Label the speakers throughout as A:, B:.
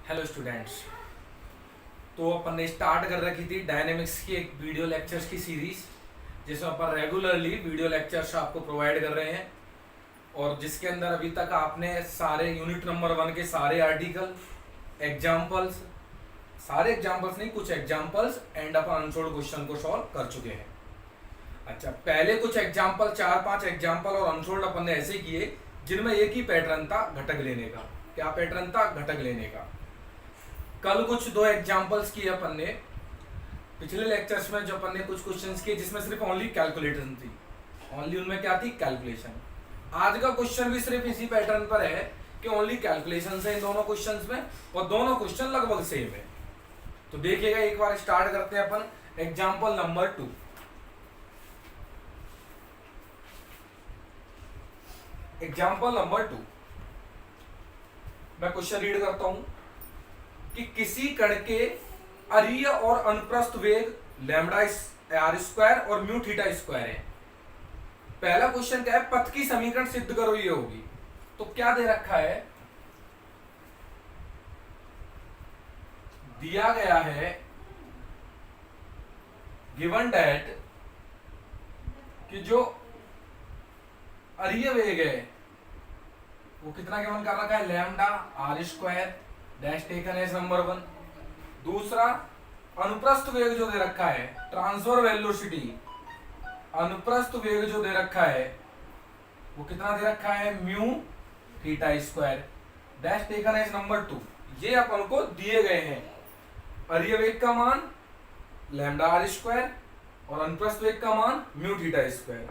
A: Hello students. तो अपन ने start कर रखी थी डायनेमिक्स की एक वीडियो लेक्चर्स की सीरीज, जिसमें अपन रेगुलरली वीडियो लेक्चर्स आपको प्रोवाइड कर रहे हैं और जिसके अंदर अभी तक आपने सारे यूनिट नंबर 1 के सारे आर्टिकल, एग्जाम्पल्स, सारे एग्जाम्पल्स नहीं, कुछ examples and upon unsold question को सॉल्व कर चुके हैं। अच्छा, पहले कुछ एग्जाम्पल, 4-5 एग्जाम्पल और अनसोल्ड अपन ने ऐसे किए जिनमें एक ही पैटर्न था, घटक लेने का। क्या पैटर्न था? घटक लेने का। कल कुछ 2 एग्जांपल्स किए अपन ने। पिछले लेक्चर्स में जो अपन ने कुछ क्वेश्चंस किए जिसमें सिर्फ ओनली कैलकुलेशन थी, ओनली उनमें क्या थी? कैलकुलेशन। आज का क्वेश्चन भी सिर्फ इसी पैटर्न पर है कि ओनली कैलकुलेशन है इन दोनों क्वेश्चंस में और दोनों क्वेश्चन लगभग सेम है। तो देखिएगा, एक बार स्टार्ट करते हैं अपन एग्जाम्पल नंबर 2। एग्जाम्पल नंबर 2, मैं क्वेश्चन रीड करता हूं कि किसी कण के अरीय और अनुप्रस्थ वेग लैम्डा आर स्क्वायर और म्यू थीटा स्क्वायर है। पहला क्वेश्चन क्या है? पथ की समीकरण सिद्ध करो, ये होगी। तो क्या दे रखा है? दिया गया है गिवन डेट कि जो अरीय वेग है वो कितना गिवन कर रखा है? Lambda R square dash taken as number 1। दूसरा, अनुप्रस्थ वेग जो दे रखा है, ट्रांसफर वेलोसिटी, अनुप्रस्थ वेग जो दे रखा है वो कितना दे रखा है? Mu theta square dash taken as number 2। ये अपन को दिए गए हैं। अरीय वेग का मान लैम्डा आर स्क्वायर और अनुप्रस्थ वेग का मान म्यू थीटा स्क्वायर।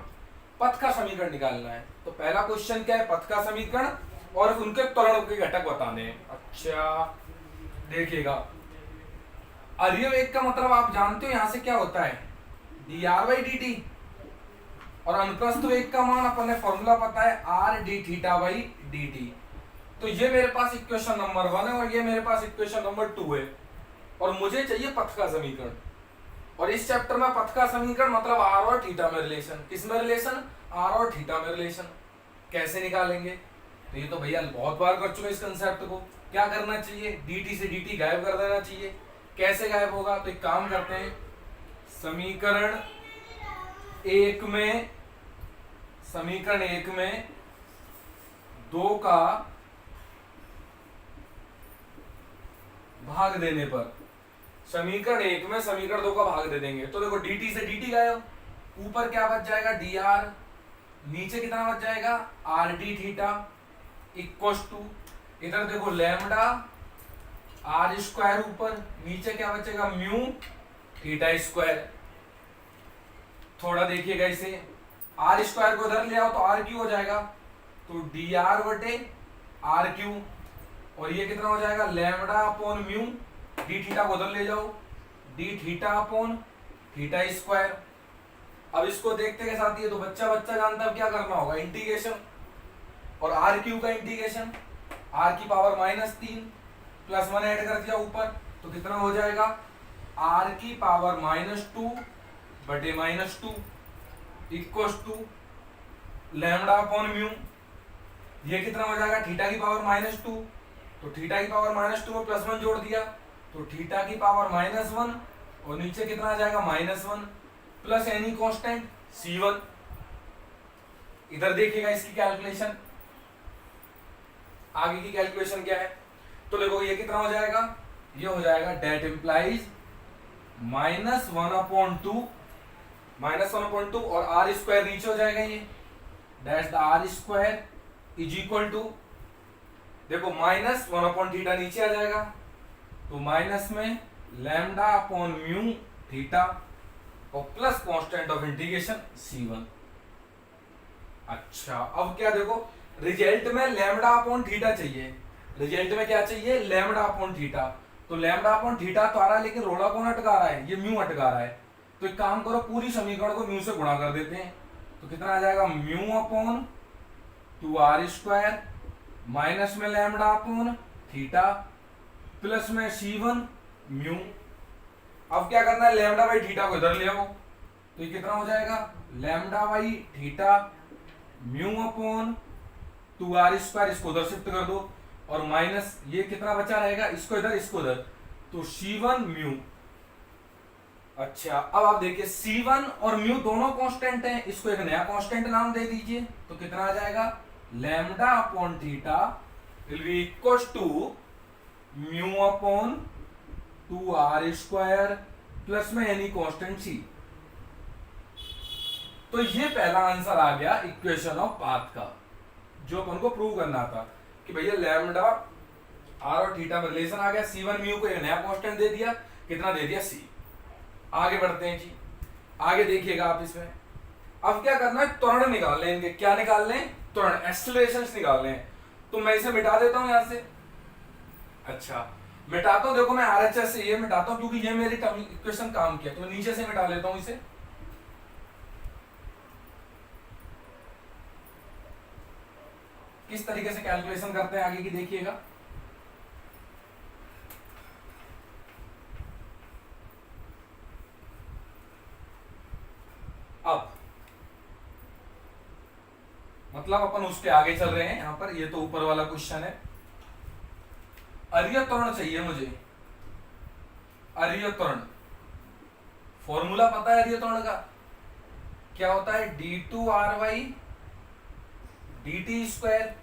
A: पथ का समीकरण निकालना है। तो पहला क्वेश्चन क्या है? पथ का समीकरण और उनके त्वरण के घटक बताने हैं। अच्छा, देखिएगा, अरीय वेग का मतलब आप जानते हो यहां से क्या होता है? dr by dt। और अनुप्रस्थ वेग का मान अपन ने फॉर्मूला पता है, r d theta by dt। तो ये मेरे पास इक्वेशन नंबर 1 है और ये मेरे पास इक्वेशन नंबर 2 है और मुझे चाहिए पथ का समीकरण। और इस चैप्टर में पथ का समीकरण मतलब r और थीटा में रिलेशन। किस में रिलेशन? r और थीटा में रिलेशन। कैसे निकालेंगे? तो ये तो भैया बहुत बार कर चुके इस कंसेप्ट को। क्या करना चाहिए? dt से dt गायब कर देना चाहिए। कैसे गायब होगा? तो एक काम करते हैं, समीकरण 1 में 2 का भाग देने पर, समीकरण 1 में समीकरण 2 का भाग दे देंगे तो देखो dt से dt गायब, ऊपर क्या बच जाएगा? dr, नीचे कितना बच जाएगा? R D theta equal to, इधर देखो लैम्डा आर स्क्वायर, ऊपर नीचे क्या बचेगा? Mu theta square. थोड़ा देखिएगा इसे, आर स्क्वायर को इधर ले आओ तो आर क्यू हो जाएगा, तो डी आर बटे आर क्यू। और ये कितना हो जाएगा? Lambda upon mu, D theta को उधर ले जाओ, D theta upon theta square. अब इसको देखते के साथ ये तो बच्चा बच्चा जानता है क्या करना होगा? इंटीग्रेशन। और आर क्यू का इंटीग्रेशन, आर की पावर -3 प्लस 1 ऐड कर दिया ऊपर, तो कितना हो जाएगा? आर की पावर -2 बटे -2 equal to lambda upon mu. ये कितना हो जाएगा? थीटा की पावर -2, तो थीटा की पावर -2 में +1 जोड़ दिया तो थीटा की पावर -1 और नीचे कितना आ जाएगा? -1 प्लस एनी कांस्टेंट C1। इधर देखिएगा इसकी कैलकुलेशन, आगे की कैलकुलेशन क्या है? तो देखो ये कितना हो जाएगा? ये हो जाएगा डेट इंप्लाइज -1/2 और आर स्क्वायर नीचे हो जाएगा, ये dash the R square is equal to, देखो -1/थीटा नीचे आ जाएगा तो माइनस में लैम्डा अपॉन म्यू थीटा और plus constant of integration C1। अच्छा, अब क्या देखो, रिजल्ट में लैम्डा अपॉन थीटा चाहिए। रिजल्ट में क्या चाहिए? Lambda upon theta. तो लैम्डा अपॉन थीटा तो आ रहा है, लेकिन रोड़ा कौन अटका रहा है? ये म्यू अटका रहा है। तो एक काम करो, पूरी समीकरण को म्यू से गुणा कर देते हैं। तो कितना आ जाएगा? Mu upon 2r square minus में लैम्डा अपॉन थीटा प्लस में C1 म्यू। अब क्या करना है? लैम्डा बाई थीटा को इधर ले आओ तो ये कितना हो जाएगा? Lambda by theta mu upon 2r square, इसको उधर शिफ्ट कर दो और माइनस ये कितना बचा रहेगा, इसको इधर इसको इधर, तो C1 म्यू। अच्छा अब आप देखिए C1 और म्यू दोनों कांस्टेंट हैं, इसको एक नया कांस्टेंट नाम दे दीजिए, तो कितना आ जाएगा, lambda upon theta will be equal to mu upon 2r² plus में एनी कांस्टेंट C। तो ये पहला आंसर आ गया इक्वेशन ऑफ पाथ का, जो अपन को प्रूव करना था कि भैया लैम्डा आर और थीटा में रिलेशन आ गया, C1 म्यू को एक नया कांस्टेंट दे दिया, कितना दे दिया C। आगे बढ़ते हैं जी, आगे देखिएगा आप इसमें। अब क्या करना है, त्वरण निकाल लेंगे। क्या निकाल लें, त्वरण, एक्सेलरेशंस निकाल लें। तो मैं इसे मिटा देता हूं यहां से। अच्छा मिटाता हूं, देखो मैं RHS से ये मिटाता हूं क्योंकि ये मेरी इक्वेशन काम किया, तो मैं नीचे से मिटा लेता हूं इसे। किस तरीके से कैलकुलेशन करते हैं आगे की देखिएगा। अब मतलब अपन उसके आगे चल रहे हैं, यहां पर ये तो ऊपर वाला क्वेश्चन है। अरिय त्वरण चाहिए मुझे, अरिय त्वरण। फॉर्मूला पता है अरिय त्वरण का, क्या होता है, d2ry dt²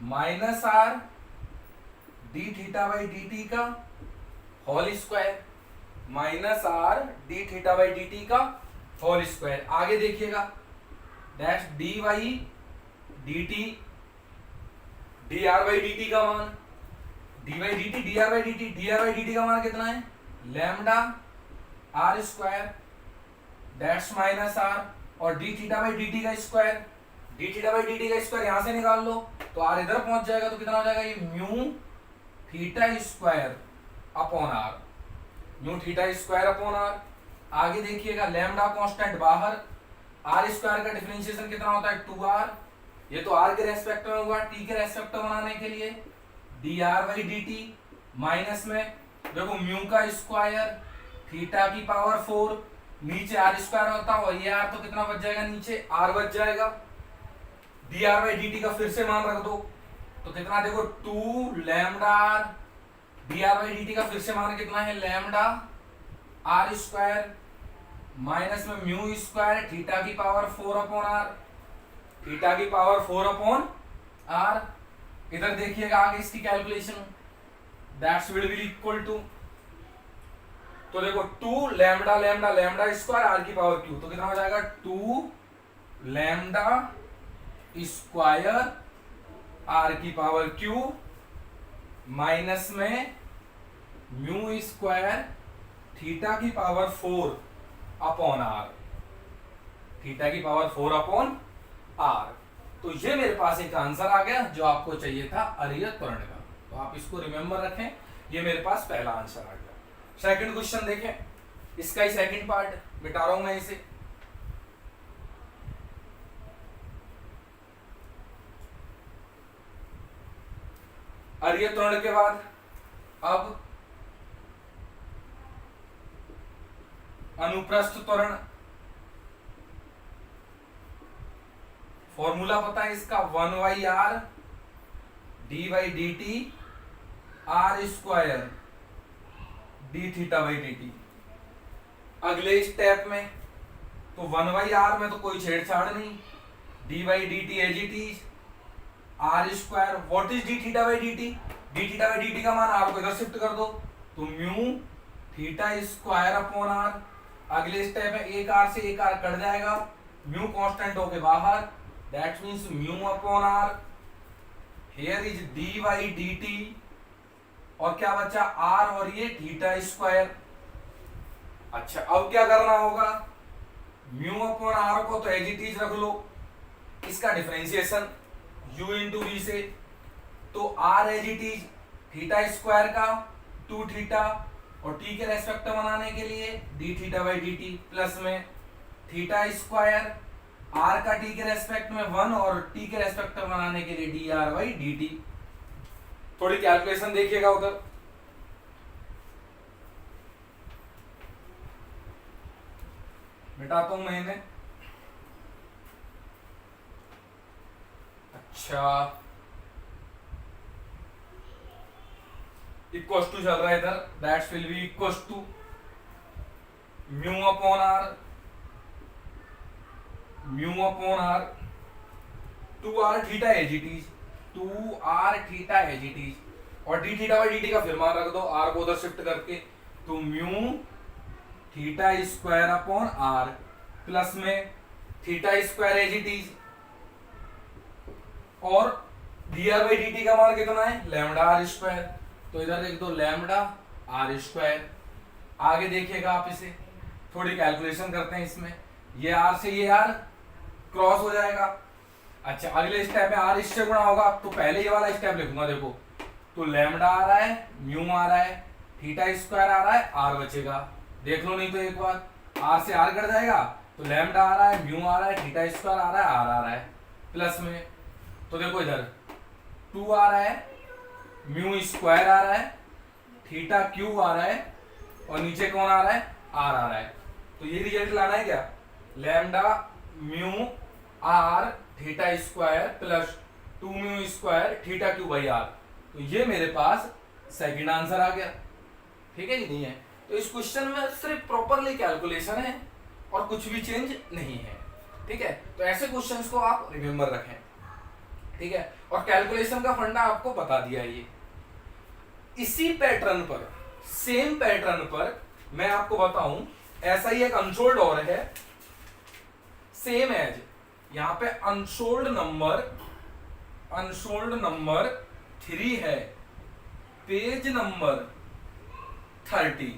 A: minus r d theta by dt का whole square, minus r d theta by dt का होल स्क्वायर। आगे देखिएगा, dash dy dt dr by dt का मान, dy dt dr by dt का मान कितना है, lambda r² dash minus r और d थीटा बाई dt का square, d theta by dt का स्क्वायर यहां से निकाल लो तो r इधर पहुंच जाएगा, तो कितना हो जाएगा, ये mu theta square upon r, mu theta square upon r। आगे देखिएगा, लैम्डा कांस्टेंट बाहर, r² का डिफरेंशिएशन कितना होता है, 2r, ये तो r के रेस्पेक्ट में होगा, t के रेस्पेक्ट में बनाने के लिए dr बाई dt माइनस में देखो म्यू का स्क्वायर थीटा की पावर 4, नीचे r² होता है और ये r, तो कितना बच जाएगा, नीचे r बच जाएगा। dr बाई dt का फिर से मान रख दो, तो कितना देखो 2 lambda r, dr by dt का फिर से मान कितना है, लैम्डा r² माइनस में म्यू स्क्वायर थीटा की पावर 4 अपॉन r, थीटा की पावर 4 अपॉन r। इधर देखिएगा आगे इसकी calculation, that's will be equal to, तो देखो 2 lambda lambda lambda square r की पावर q, तो कितना हो जाएगा, 2 लैम्डा स्क्वायर r की पावर q माइनस में म्यू स्क्वायर थीटा की पावर 4 अपॉन r, थीटा की पावर 4 अपॉन r। तो ये मेरे पास एक आंसर आ गया जो आपको चाहिए था अरिय त्वरण का, तो आप इसको रिमेंबर रखें, ये मेरे पास पहला आंसर आ गया। सेकंड क्वेश्चन देखें, इसका ही सेकंड पार्ट मिटा रहा हूं मैं इसे। अरिय त्वरण के बाद अब अनुप्रस्थ त्वरण, फॉर्मूला पता है इसका, 1/r d by D T r² d theta by dt। अगले स्टेप में तो 1/r में तो कोई छेड़छाड़ नहीं, d by D T as it is, r², what is d theta by dt, d theta by dt का मान r को इधर शिफ्ट कर दो, तो mu theta square upon r। अगले स्टेप में एक r से एक r कट जाएगा, म्यू कांस्टेंट होके बाहर, that means mu upon r, here is d by dt, और क्या बचा r और ये थीटा स्क्वायर। अच्छा अब क्या करना होगा, म्यू अपॉन r को तो एज इट इज रख लो, इसका डिफरेंशिएशन u इंटू v से, तो r as it is theta square का 2 थीटा और t के रेस्पेक्ट में बनाने के लिए d theta by dt plus में थीटा स्क्वायर r का t के रेस्पेक्ट में 1 और t के रेस्पेक्ट में बनाने के लिए dr बाई dt। थोड़ी कैलकुलेशन देखिएगा उधर, मिटाता हूं मैं इन्हें। अच्छा इक्वल टू चल रहा है इधर, that's will be equal to mu upon R, mu upon R, 2r theta as it is, 2r theta as it is, और D theta by D T का फिर मान रख दो आर को उधर शिफ्ट करके, तो mu theta square upon R plus में theta square as it is, और dr बाई dt का मान कितना है लैम्डा आर स्क्वायर, तो इधर लिख दो लैम्डा आर स्क्वायर। आगे देखिएगा आप इसे, थोड़ी कैलकुलेशन करते हैं इसमें, ये आर से ये आर क्रॉस हो जाएगा। अच्छा अगले स्टेप में आर इससे गुणा होगा, तो पहले ये वाला स्टेप लिखूंगा देखो, तो लैम्डा आ रहा है, म्यू आ रहा है, थीटा स्क्वायर आ रहा है, आर बचेगा, देख लो नहीं तो एक बार, आर से आर कट जाएगा, तो लैम्डा आ रहा है, म्यू आ रहा है, थीटा स्क्वायर आ रहा है, आर आ रहा है प्लस में, तो देखो इधर 2 आ रहा है, म्यू स्क्वायर आ रहा है, थीटा क्यूब आ रहा है, और नीचे कौन आ रहा है आर आ रहा है, तो ये रिजल्ट लाना है क्या, lambda mu R theta square plus 2 mu square theta cube by R, तो ये मेरे पास सेकंड आंसर आ गया। ठीक है कि नहीं है, तो इस क्वेश्चन में सिर्फ प्रॉपरली कैलकुलेशन है और कुछ भी चेंज नहीं है। ठीक है, तो ऐसे क्वेश्चंस को आप रिमेंबर रखें। ठीक है, और कैलकुलेशन का फंडा आपको बता दिया है। ये इसी पैटर्न पर, सेम पैटर्न पर मैं आपको बताऊं, ऐसा ही एक अनसोल्ड और है, सेम एज, यहां पे अनसोल्ड नंबर 3 है, पेज नंबर 30,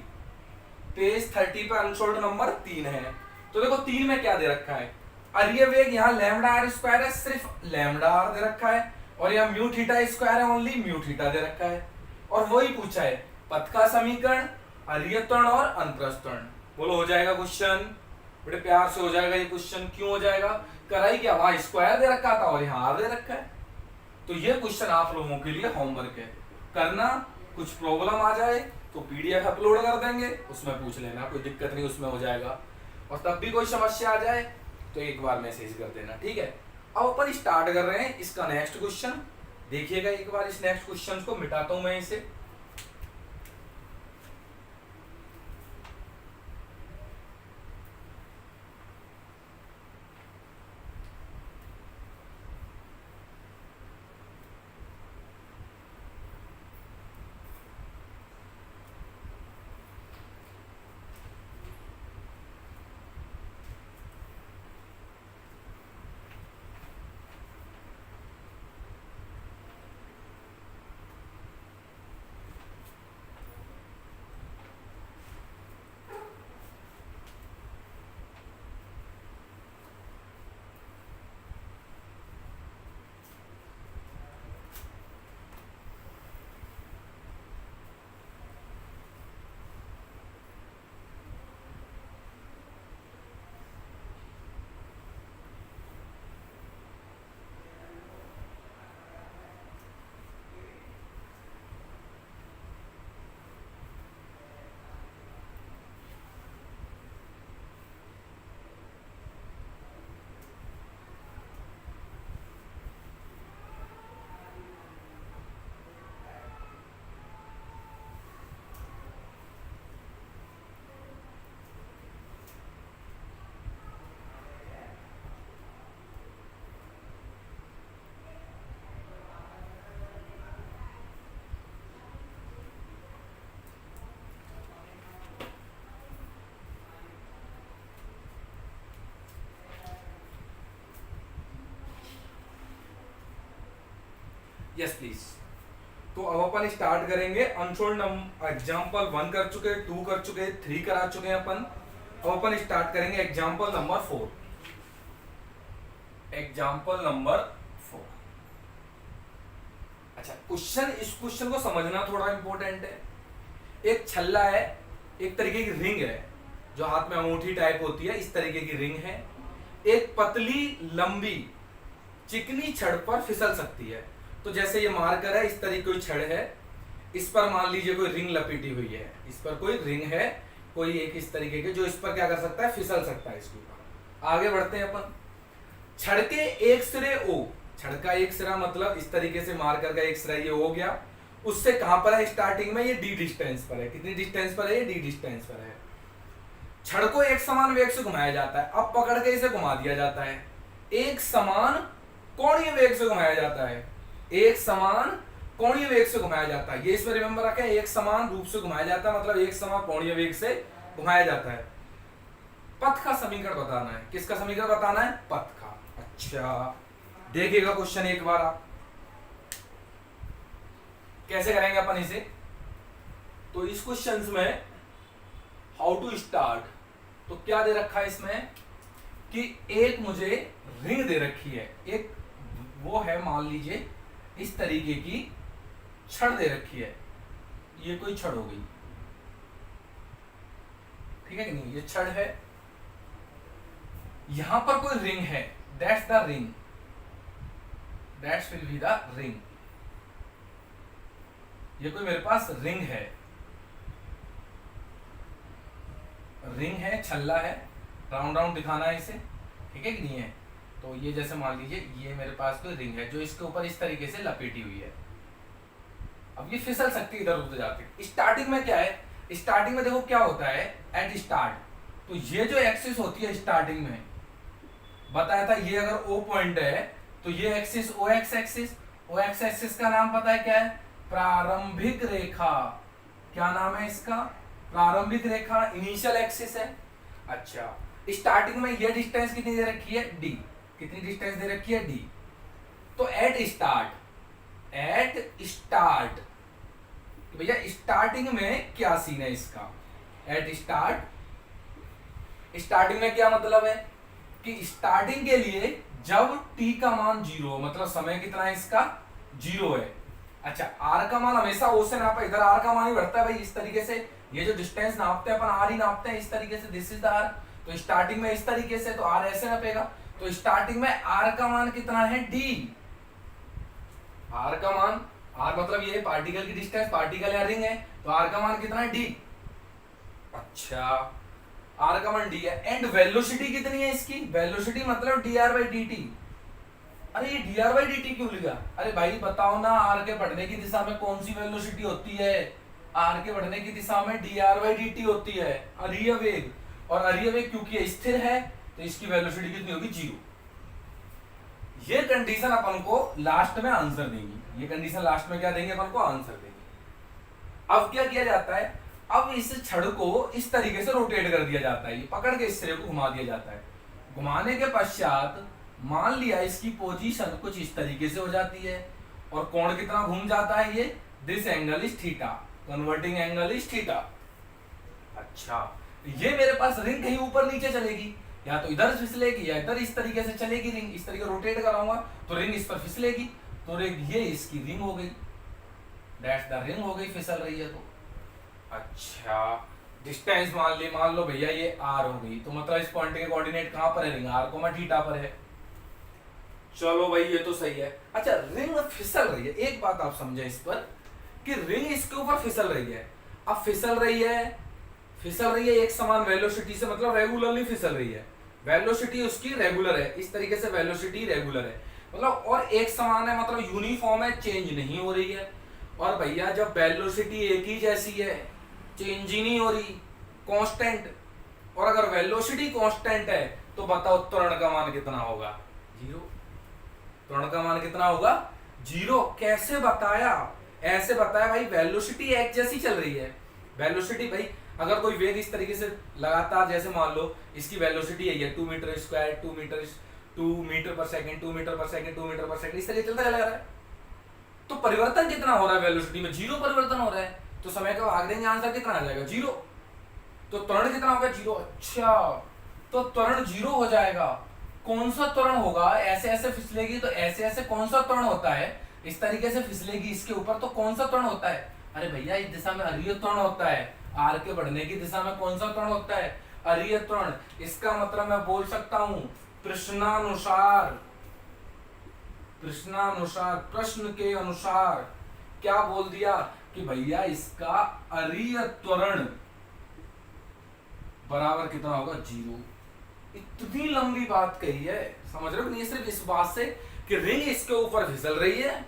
A: पेज 30 पे अनसोल्ड नंबर 3 है। तो देखो 3 में क्या दे रखा है, अरिय वेग यहाँ लैम्डा आर स्क्वायर है, सिर्फ लैम्डा आर दे रखा है, और यहाँ म्यू थीटा स्क्वायर है, ओनली म्यू थीटा दे रखा है, और वही पूछा है पथ का समीकरण, अरिय त्वरण और अनुप्रस्थ त्वरण। बोलो हो जाएगा क्वेश्चन, बड़े प्यार से हो जाएगा ये क्वेश्चन। क्यों हो जाएगा, कराई क्या, वहां स्क्वायर दे रखा था और यहाँ आर दे रखा है, तो ये क्वेश्चन आप लोगों के लिए होमवर्क है करना। कुछ प्रॉब्लम आ जाए तो पीडीएफ अपलोड कर देंगे, उसमें पूछ लेना, कोई दिक्कत नहीं, उसमें हो जाएगा। और तब भी कोई समस्या आ जाए तो एक बार मैसेज कर देना। ठीक है, अब अपन स्टार्ट कर रहे हैं इसका नेक्स्ट क्वेश्चन। देखिएगा एक बार इस नेक्स्ट क्वेश्चन को मिटाता हूं मैं इसे। Yes please. तो अब अपन स्टार्ट करेंगे अनसोल्ड एग्जाम्पल 1 कर चुके, 2 कर चुके, 3 करा चुके हैं अपन। अब अपन स्टार्ट करेंगे एग्जाम्पल नंबर 4। Example number 4। अच्छा क्वेश्चन, इस क्वेश्चन को समझना थोड़ा इंपॉर्टेंट है। एक छल्ला है, एक तरीके की रिंग है, जो हाथ में अंगूठी टाइप होती है, इस तरीके की रिंग है। एक पतली लंबी चिकनी छड़ पर फिसल सकती है। तो जैसे ये मार्कर है, इस तरीके कोई छड़ है, इस पर मान लीजिए कोई रिंग लपेटी हुई है, इस पर कोई रिंग है, कोई एक इस तरीके के, जो इस पर क्या कर सकता है, फिसल सकता है इसके ऊपर। आगे बढ़ते हैं अपन। छड़ के एक सिरे ओ, छड़ का एक सिरा मतलब इस तरीके से मार्कर का एक सिरा ये हो गया, उससे कहां पर है स्टार्टिंग में, ये डी डिस्टेंस पर है। कितनी डिस्टेंस पर है, ये डी डिस्टेंस पर है। छड़ को एक समान वेग से घुमाया जाता है, अब पकड़ के इसे घुमा दिया जाता है, एक समान कोणीय वेग से घुमाया जाता है, एक समान कोणीय वेग से घुमाया जाता है। ये इसमें रिमेंबर रखें, एक समान रूप से घुमाया जाता है, मतलब एक समान कोणीय वेग से घुमाया जाता है। पथ का समीकरण बताना है, किसका समीकरण बताना है, पथ का। अच्छा देखिएगा क्वेश्चन एक बार आप कैसे करेंगे अपन इसे। तो इस क्वेश्चन में हाउ टू स्टार्ट, तो क्या दे रखा है इसमें कि एक मुझे रिंग दे रखी है, एक वो है मान लीजिए इस तरीके की छड़ दे रखी है, ये कोई छड़ हो गई, ठीक है कि नहीं, ये छड़ है, यहां पर कोई रिंग है, that's the ring, that's will be the ring. ये कोई मेरे पास रिंग है, रिंग है, छल्ला है, राउंड राउंड दिखाना है इसे, ठीक है कि नहीं है। तो ये जैसे मान लीजिए ये मेरे पास कोई रिंग है जो इसके ऊपर इस तरीके से लपेटी हुई है। अब ये फिसल सकती है इधर उधर जाके। स्टार्टिंग में क्या है, स्टार्टिंग में देखो क्या होता है एट स्टार्ट, तो ये जो एक्सिस होती है स्टार्टिंग में बताया था, ये अगर ओ पॉइंट है तो ये एक्सिस ओ एक्स एक्सिस, ओ एक्स एक्सिस का नाम पता है क्या है, प्रारंभिक रेखा। क्या नाम है इसका, प्रारंभिक रेखा, इनिशियल एक्सिस है। अच्छा स्टार्टिंग में ये डिस्टेंस कितनी दे रखी है, डी, कितनी डिस्टेंस दे रखी है, डी। तो एट स्टार्ट, एट स्टार्ट भैया स्टार्टिंग में क्या सीन है इसका, एट स्टार्ट, स्टार्टिंग में क्या मतलब है कि स्टार्टिंग के लिए जब t का मान 0, मतलब समय कितना है इसका, 0 है। अच्छा r का मान हमेशा o से नापा, इधर r का मान ही बढ़ता है भाई, इस तरीके से ये जो डिस्टेंस नापते हैं अपन r ही नापते हैं इस तरीके से, दिस इज द r। तो स्टार्टिंग में इस तरीके से, तो r ऐसे नापेगा, तो स्टार्टिंग में r का मान कितना है, d, r का मान, r मतलब ये पार्टिकल की डिस्टेंस, पार्टिकल या रिंग है, तो r का मान कितना है, d। अच्छा r का मान d है, एंड वेलोसिटी कितनी है इसकी, वेलोसिटी मतलब dr/dt। अरे ये dr/dt क्यों लिखा, अरे भाई बताओ ना, r के बढ़ने की दिशा में कौन सी वेलोसिटी होती है, r के बढ़ने की दिशा में dr/dt होती है, अरीय वेग, और अरीय वेग क्योंकि स्थिर है तो इसकी वेलोसिटी कितनी होगी, 0। ये कंडीशन अपन को लास्ट में आंसर देंगी, ये कंडीशन लास्ट में क्या देंगे अपन को, आंसर देंगे। अब क्या किया जाता है, अब इस छड़ को इस तरीके से रोटेट कर दिया जाता है, ये पकड़ के इस सिरे को घुमा दिया जाता है। घुमाने के पश्चात मान लिया इसकी पोजीशन कुछ इस तरीके से हो जाती है, और कोण कितना घूम जाता है, ये this angle is theta, converting angle is theta. अच्छा ये मेरे पास रिंग कहीं ऊपर नीचे चलेगी, या तो इधर फिसलेगी या इधर इस तरीके से चलेगी रिंग, इस तरीके रोटेट कराऊंगा तो रिंग इस पर फिसलेगी, तो ये इसकी रिंग हो गई, दैट्स द रिंग हो गई, फिसल रही है तो। अच्छा डिस्टेंस मान लो भैया ये r हो गई, तो मतलब इस पॉइंट के कोऑर्डिनेट कहां पर है, रिंग r, थीटा पर है। चलो भाई ये तो सही है। अच्छा रिंग फिसल रही है, एक बात आप समझे इस पर कि रिंग इसके ऊपर फिसल रही है, अब फिसल रही है एक समान वेलोसिटी से, मतलब रेगुलरली फिसल रही है, वेलोसिटी उसकी रेगुलर है, इस तरीके से वेलोसिटी रेगुलर है, मतलब और एक समान है, मतलब यूनिफॉर्म है, चेंज नहीं हो रही है। और भैया जब वेलोसिटी एक ही जैसी है, चेंज ही नहीं हो रही, कांस्टेंट, और अगर वेलोसिटी कांस्टेंट है तो बताओ त्वरण का मान कितना होगा, 0। त्वरण का मान कितना होगा, 0। कैसे बताया, ऐसे बताया भाई, वेलोसिटी एक जैसी चल रही है, वेलोसिटी भाई अगर कोई वेग इस तरीके से लगातार, जैसे मान लो इसकी वेलोसिटी है 2 मीटर स्क्वायर, 2 मीटर पर सेकंड, 2 मीटर पर सेकंड, 2 मीटर पर सेकंड, इस तरीके चलता चला जा रहा है, तो परिवर्तन कितना हो रहा है वेलोसिटी में, 0 परिवर्तन हो रहा है, तो समय का भाग देंगे, आंसर कितना आ जाएगा, 0। तो त्वरण कितना होगा, 0। अच्छा तो त्वरण 0 हो जाएगा, कौन सा त्वरण होगा, ऐसे ऐसे फिसलेगी तो ऐसे ऐसे कौन सा त्वरण होता है, इस तरीके से फिसलेगी इसके ऊपर तो कौन सा त्वरण होता है, अरे भैया इस दिशा में अरीय त्वरण होता है, r के बढ़ने की दिशा में कौन सा त्वरण होता है, अरीय त्वरण। इसका मतलब मैं बोल सकता हूं प्रश्नानुसार, प्रश्न के अनुसार क्या बोल दिया कि भैया इसका अरीय त्वरण बराबर कितना होगा, 0। इतनी लंबी बात कही है, समझ रहे हो नहीं, सिर्फ इस बात से कि रिंग इसके ऊपर फिसल रही है,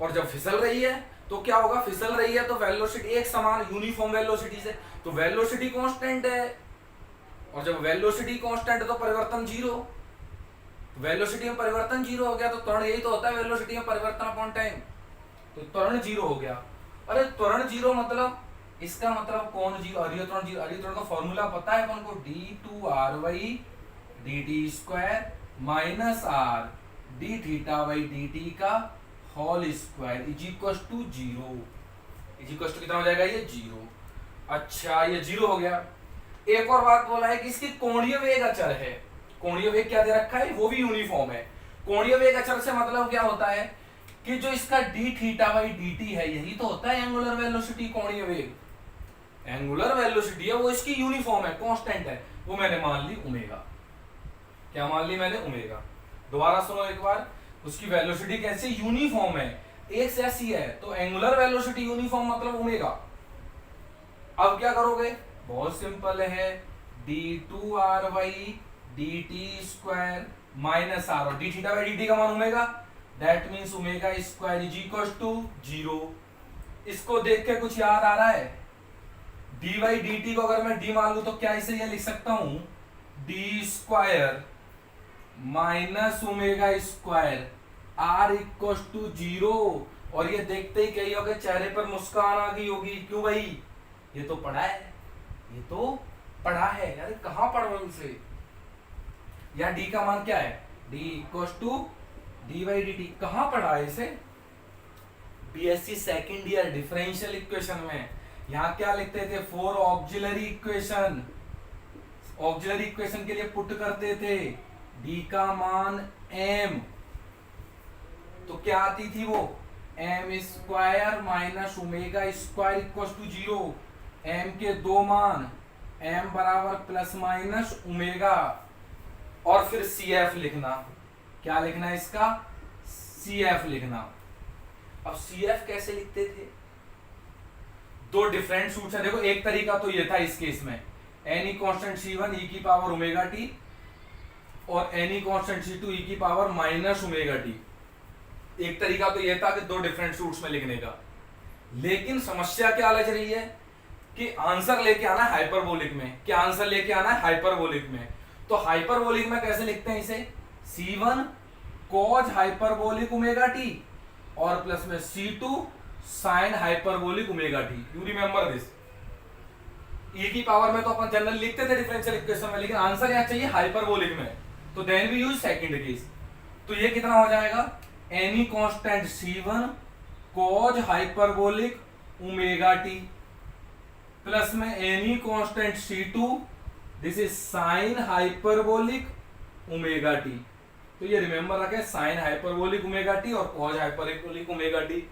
A: और जब फिसल रही है तो क्या होगा, फिसल रही है तो वेलोसिटी एक समान यूनिफॉर्म वेलोसिटी से, तो वेलोसिटी कांस्टेंट है, और जब वेलोसिटी कांस्टेंट है तो परिवर्तन जीरो, वेलोसिटी में परिवर्तन जीरो हो गया, तो त्वरण यही तो होता है वेलोसिटी में परिवर्तन अपॉन टाइम, तो त्वरण जीरो हो गया। अरे त्वरण जीरो मतलब, इसका मतलब कौन जीरो, हरीय त्वरण का फॉर्मूला पता है अपन को, d2ry dt square minus r d theta by dt का whole square is equal to zero, is equal to कितना हो जाएगा ये, जीरो। अच्छा ये जीरो हो गया। एक और बात बोला है कि इसकी कोणीय वेग अचर है, कोणीय वेग क्या दे रखा है, वो भी यूनिफॉर्म है। कोणीय वेग अचर से मतलब क्या होता है कि जो इसका d थीटा बाई dt है, यही तो होता है एंगुलर वेलोसिटी, कोणीय वेग, एंगुलर वेलोसिटी है वो इसकी यूनिफॉर्म है, कांस्टेंट है, वो मैंने मान ली ओमेगा। क्या मान ली मैंने, ओमेगा। दोबारा सुनो एक बार, उसकी वेलोसिटी कैसे, यूनिफॉर्म है, एक से ऐसी है, तो एंगुलर वेलोसिटी यूनिफॉर्म मतलब ओमेगा। अब क्या करोगे, बहुत सिंपल है, d2ry dt square minus r, और d थीटा बाई dt का मान omega, that means omega square is equal to zero. इसको देख के कुछ याद आ रहा है, dy dt को अगर मैं d मान लूं तो क्या इसे ये लिख सकता हूं, d square minus omega square r equal to zero. और ये देखते ही कही होगे चेहरे पर मुस्कान आ गई होगी, क्यों भाई, ये तो पढ़ा है, ये तो पढ़ा है, यार कहां पढ़ रहे हो इसे, या d का मान क्या है, d equal to dy dt, कहां पढ़ा है इसे, BSc second year differential equation में। यहां क्या लिखते थे, for auxiliary equation, auxiliary equation के लिए पुट करते थे d का मान m, तो क्या आती थी वो, m square minus omega square equal to zero, m के दो मान, m बराबर प्लस माइनस ओमेगा, और फिर CF लिखना, क्या लिखना है इसका, CF लिखना। अब CF कैसे लिखते थे, दो डिफरेंट सूट्स है, देखो एक तरीका तो ये था इस केस में, एनी कांस्टेंट C1 e की पावर ओमेगा टी और एनी कांस्टेंट C2 e की पावर माइनस ओमेगा टी। एक तरीका तो ये था कि दो डिफरेंट सूट्स में लिखने का, लेकिन समस्या क्या लग रही है कि आंसर लेके आना है हाइपरबोलिक में, क्या आंसर लेके आना है हाइपरबोलिक में, तो हाइपरबोलिक में कैसे लिखते हैं इसे, C1 cos hyperbolic omega T और प्लस में C2 sine hyperbolic omega T. You remember this, e की पावर में तो अपन जनरल लिखते थे डिफरेंशियल इक्वेशन में, लेकिन आंसर यहां चाहिए हाइपरबोलिक में, तो then we use second case. तो ये कितना हो जाएगा, any constant C1 cos hyperbolic omega T plus में any constant C2 this is sine hyperbolic omega T. तो ये रिमेंबर रखें, साइन हाइपरबोलिक ओमेगा टी और कॉज हाइपरबोलिक ओमेगा टी।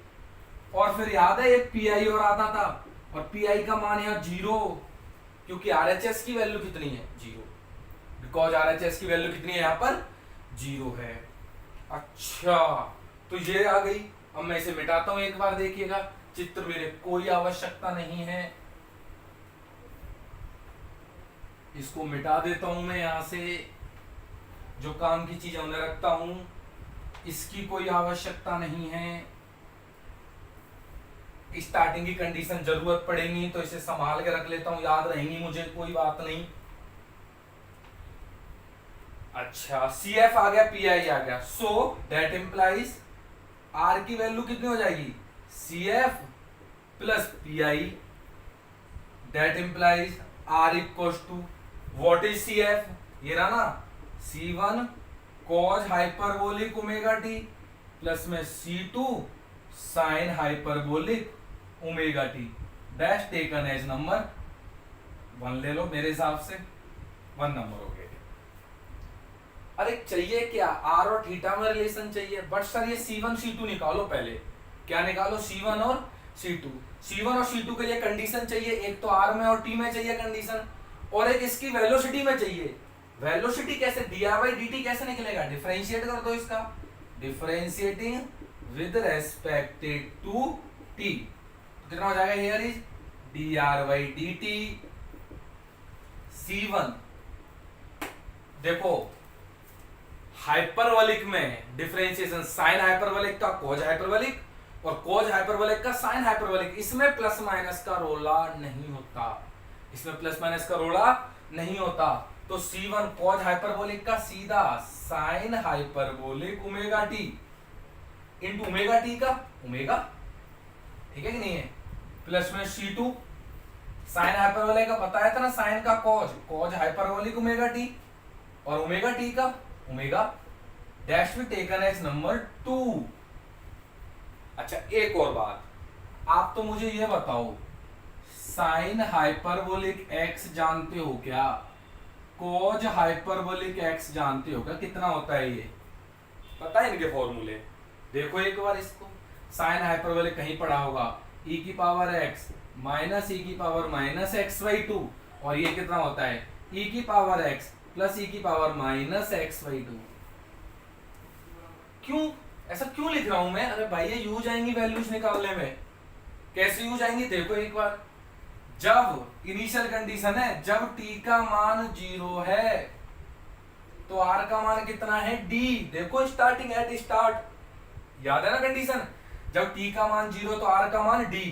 A: और फिर याद है एक पीआई और आता था, और पीआई का मान यहाँ जीरो, क्योंकि आरएचएस की वैल्यू कितनी है, जीरो, बिकॉज आरएचएस की वैल्यू कितनी है यहाँ पर, जीरो है। अच्छा तो ये आ गई, अब मैं इसे मिटाता हूं एक बार, देखिएगा चित्र मेरे कोई आवश्यकता नहीं है, इसको मिटा देता हूं मैं यहां से, जो काम की चीज उन्हें रखता हूं, इसकी कोई आवश्यकता नहीं है। स्टार्टिंग की कंडीशन जरूरत पड़ेगी तो इसे संभाल के रख लेता हूं, याद रहेंगी मुझे, कोई बात नहीं। अच्छा CF आ गया, PI आ गया, सो दैट इंप्लाइज R की वैल्यू कितनी हो जाएगी, CF plus PI, that implies R equals to what is CF, ये रहा ना, C1 cos hyperbolic omega T plus में C2 sine hyperbolic omega T, dash taken as number 1 ले लो, मेरे हिसाब से 1 नंबर हो गया। अरे चाहिए क्या, R और थीटा में रिलेशन चाहिए, बट सर ये C1 C2 निकालो पहले, क्या निकालो, C1 और C2, C1 और C2 के लिए कंडीशन चाहिए, एक तो R में और T में चाहिए कंडीशन, और एक इसकी वेलोसिटी में चाहिए। वेलोसिटी कैसे, dr/dt कैसे निकलेगा, डिफरेंशिएट कर दो इसका, differentiating with respect to t, कितना हो जाएगा, हियर इज dr/dt C1, देखो हाइपरबोलिक में डिफरेंशिएशन साइन हाइपरबोलिक का कॉज हाइपरबोलिक, और कोज हाइपरबोलिक का साइन हाइपरबोलिक, इसमें प्लस माइनस का रोला नहीं होता, इसमें प्लस माइनस का रोला नहीं होता। तो C1 कोज हाइपरबोलिक का सीधा sign hyperbolic omega T into omega T का ओमेगा, ठीक है कि नहीं है, प्लस में C2 साइन हाइपरबोलिक का पता है था ना, साइन का कोज, कोज हाइपरबोलिक ओमेगा टी और ओमेगा टी का ओमेगा डैश भी टेकन एज नंबर 2। अच्छा एक और बात, आप तो मुझे ये बताओ, साइन हाइपरबोलिक एक्स जानते हो क्या, कोज हाइपरबोलिक एक्स जानते हो क्या, कितना होता है ये पता है इनके फॉर्मूले, देखो एक बार इसको। साइन हाइपरबोलिक कहीं पढ़ा होगा, e की पावर x माइनस e की पावर माइनस x/2, और ये कितना होता है e की पावर x प्लस e की पावर माइनस x/2। क्यों ऐसा क्यों लिख रहा हूं मैं, अरे भाई ये यूज आएंगी वैल्यूज निकालने में, कैसे यूज आएंगी देखो एक बार। जब इनिशियल कंडीशन है, जब t का मान 0 है तो r का मान कितना है d, देखो स्टार्टिंग एट स्टार्ट, याद है ना कंडीशन, जब t का मान 0 तो r का मान d,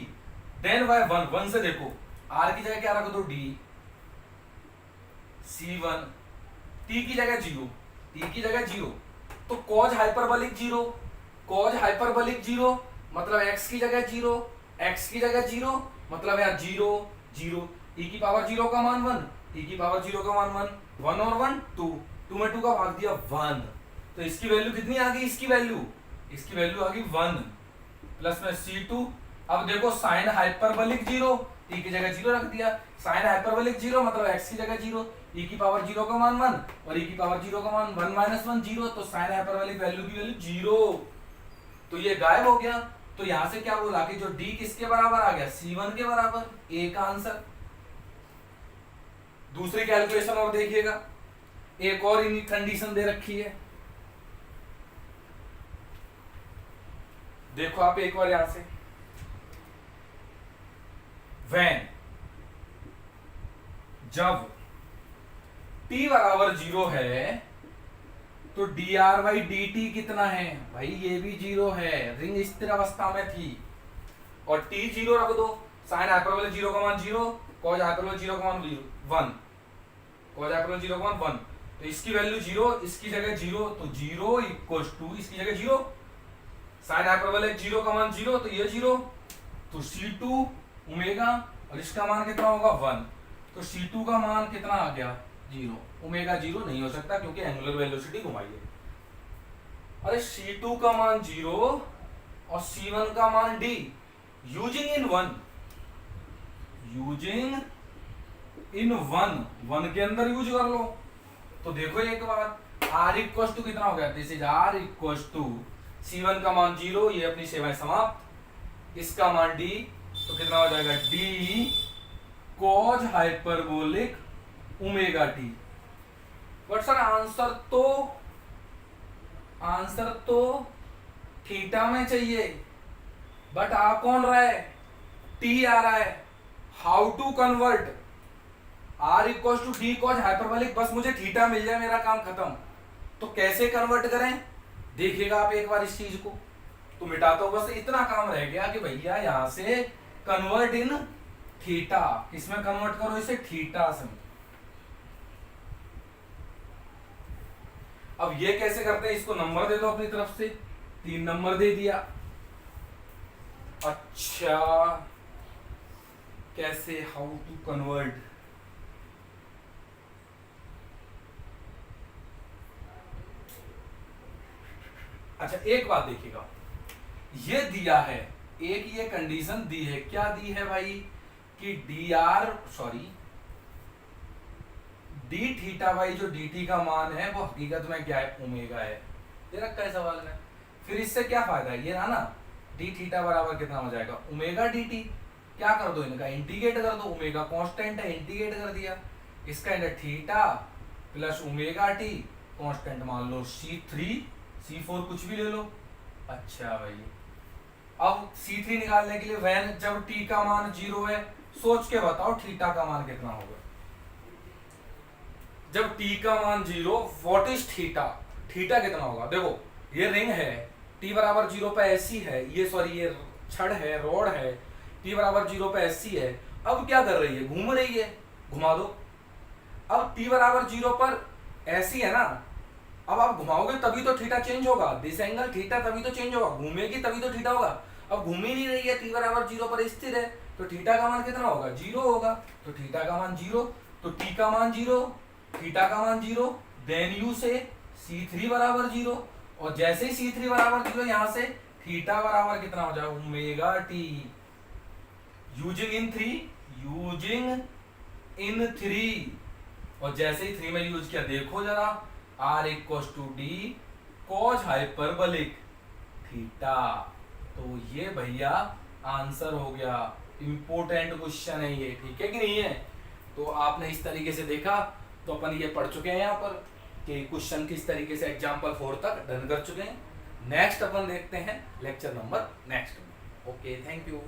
A: देन बाय 1 से देखो r की जगह क्या रख दो d, C1 t की जगह 0, t की जगह 0, तो cos हाइपरबोलिक 0, cos हाइपरबोलिक 0 मतलब x की जगह 0, x की जगह 0 मतलब यार 0 0, e की पावर 0 का मान 1, e की पावर 0 का मान 1, 1 और 1 2, 2 में 2 का भाग दिया 1, तो इसकी वैल्यू कितनी आ गई, इसकी वैल्यू आ गई 1, प्लस में C2। अब देखो साइन हाइपरबोलिक 0, t की जगह 0 रख दिया, साइन हाइपरबोलिक 0 मतलब x की जगह 0, e की पावर 0 का मान 1 और e की पावर 0 का मान 1 माइनस 1 0, तो साइन हाइपरबोलिक वैल्यू की वैल्यू 0, तो ये गायब हो गया। तो यहां से क्या बोला कि जो d किसके बराबर आ गया, C1 के बराबर, a का आंसर। दूसरी कैलकुलेशन और देखिएगा, एक और इन कंडीशन दे रखी है, देखो आप एक बार यहां से, when जब t बराबर 0 है तो dr/dt कितना है, भाई ये भी 0 है, रिंग स्थिर अवस्था में थी, और t 0 रख दो, साइन हाइपरबोलिक 0 का मान 0, cos हाइपरबोलिक 0 का मान 1, cos हाइपरबोलिक 0 का मान 1, तो इसकी वैल्यू 0, इसकी जगह 0, तो 0 इक्वल्स टू इसकी जगह 0, साइन हाइपरबोलिक 0 का मान 0 तो ये 0, तो C2 ओमेगा, और इसका मान कितना होगा 1, तो C2 का मान कितना आ गया 0, ओमेगा 0 नहीं हो सकता क्योंकि एंगुलर वेलोसिटी घुमाई है। अरे C2 का मान 0 और C1 का मान d, यूजिंग इन वन के अंदर यूज कर लो, तो देखो एक बार r इक्वल्स टू कितना हो गया, this is r equals to C1 का मान 0, ये अपनी सेवाएं समाप्त, इसका मान d, तो कितना हो जाएगा d cos hyperbolic omega T. But sir answer तो थीटा में चाहिए, बट आ कौन रहा है, t आ रहा है, how to convert, r equal to D cos hyperbolic, बस मुझे थीटा मिल जाए मेरा काम खत्म, तो कैसे कन्वर्ट करें देखिएगा आप एक बार इस चीज को, तो मिटाता हूं, बस इतना काम रह गया कि भैया यहां से कन्वर्ट इन थीटा, किसमें कन्वर्ट करो इसे, थीटा से। अब ये कैसे करते हैं, इसको नंबर दे दो अपनी तरफ से, 3 नंबर दे दिया। अच्छा कैसे, हाउ टू कन्वर्ट, अच्छा एक बात देखिएगा, ये दिया है, एक ये कंडीशन दी है, क्या दी है भाई कि डी थीटा बाई जो dt का मान है वो हकीकत में क्या है, ओमेगा है, ये रखा है सवाल में। फिर इससे क्या फायदा है, ये ना डी थीटा बराबर कितना हो जाएगा, ओमेगा dt, क्या कर दो इनका इंटीग्रेट कर दो, ओमेगा कांस्टेंट है इंटीग्रेट कर दिया, इसका inter theta plus omega T, constant मान लो C3 C4 कुछ भी ले लो। अच्छा भाई अब C3 निकालने के लिए वैन जब t का मान 0 है, सोच के बताओ थीटा का मान कितना होगा, जब t का मान 0, व्हाट इज थीटा, थीटा कितना होगा, देखो ये रिंग है, टी बराबर 0 पे एसी है, ये सॉरी ये छड़ है, रॉड है, टी बराबर 0 पे एसी है। अब क्या कर रही है, घूम रही है, घुमा दो। अब टी बराबर 0 पर एसी है ना, अब आप घुमाओगे तभी तो थीटा चेंज होगा, दिस एंगल थीटा तभी तो चेंज होगा, घूमेगी तभी तो थीटा होगा। अब घूम ही नहीं रही है, टी बराबर 0 पर स्थिर है, तो थीटा का मान कितना होगा, 0 होगा। तो थीटा का मान 0, तो टी का मान 0, थीटा का मान 0, देन यू से C3 बराबर 0, और जैसे ही C3 बराबर 0 यहां से थीटा बराबर कितना हो जाएगा, ओमेगा टी। यूजिंग इन 3, और जैसे ही 3 में यूज किया, देखो जरा, R equal to D cos hyperbolic theta. तो ये भैया आंसर हो गया, इंपोर्टेंट क्वेश्चन है ये, ठीक है कि नहीं है। तो आपने इस तरीके से देखा, तो अपन ये पढ़ चुके हैं यहाँ पर कि क्वेश्चन किस तरीके से एग्जाम्पल 4 तक डन कर चुके हैं। नेक्स्ट अपन देखते हैं लेक्चर नंबर नेक्स्ट में। Okay, thank you.